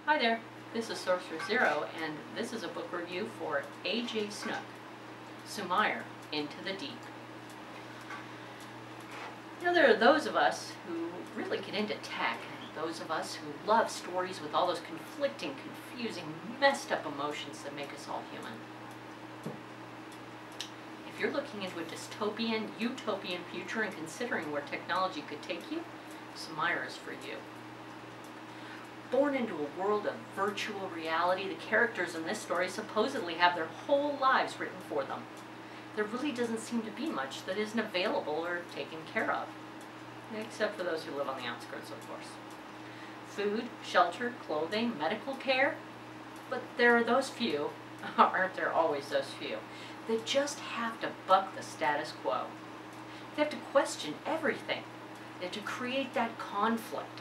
Hi there, this is Sorcerer Zero, and this is a book review for A.J. Snook, Sumire, Into the Deep. You know, there are those of us who really get into tech, and those of us who love stories with all those conflicting, confusing, messed up emotions that make us all human. If you're looking into a dystopian, utopian future and considering where technology could take you, Sumire is for you. Born into a world of virtual reality, the characters in this story supposedly have their whole lives written for them. There really doesn't seem to be much that isn't available or taken care of. Except for those who live on the outskirts, of course. Food, shelter, clothing, medical care. But there are those few, aren't there always those few, that just have to buck the status quo. They have to question everything. They have to create that conflict.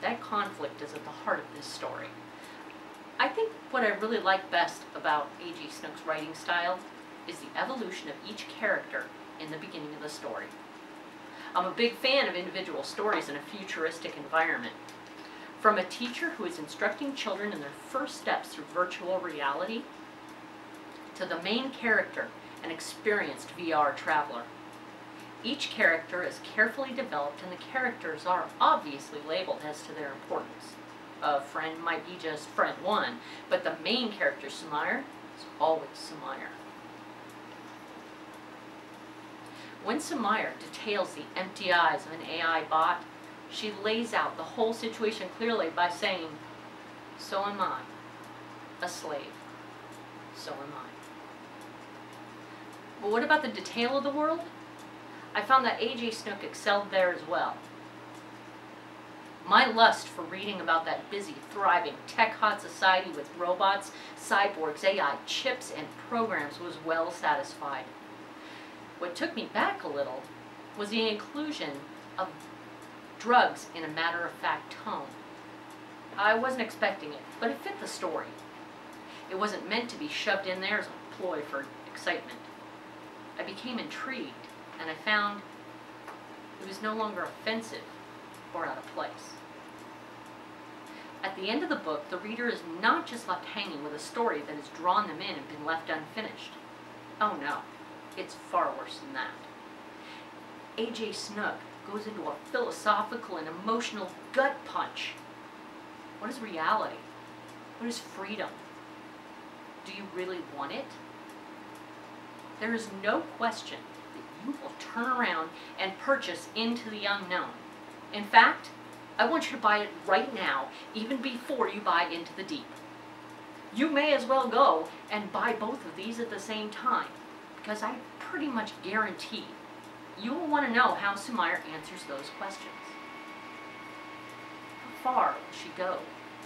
That conflict is at the heart of this story. I think what I really like best about A.J. Snook's writing style is the evolution of each character in the beginning of the story. I'm a big fan of individual stories in a futuristic environment. From a teacher who is instructing children in their first steps through virtual reality, to the main character, an experienced VR traveler. Each character is carefully developed, and the characters are obviously labeled as to their importance. A friend might be just friend one, but the main character, Sumire, is always Sumire. When Sumire details the empty eyes of an AI bot, she lays out the whole situation clearly by saying, "So am I, a slave. So am I." But what about the detail of the world? I found that A.J. Snook excelled there as well. My lust for reading about that busy, thriving, tech-hot society with robots, cyborgs, AI, chips, and programs was well satisfied. What took me back a little was the inclusion of drugs in a matter-of-fact tone. I wasn't expecting it, but it fit the story. It wasn't meant to be shoved in there as a ploy for excitement. I became intrigued, and I found it was no longer offensive or out of place. At the end of the book, the reader is not just left hanging with a story that has drawn them in and been left unfinished. Oh no, it's far worse than that. A.J. Snook goes into a philosophical and emotional gut punch. What is reality? What is freedom? Do you really want it? There is no question that you will turn around and purchase Into the Unknown. In fact, I want you to buy it right now, even before you buy Into the Deep. You may as well go and buy both of these at the same time, because I pretty much guarantee you will want to know how Sumire answers those questions. How far will she go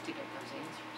to get those answers?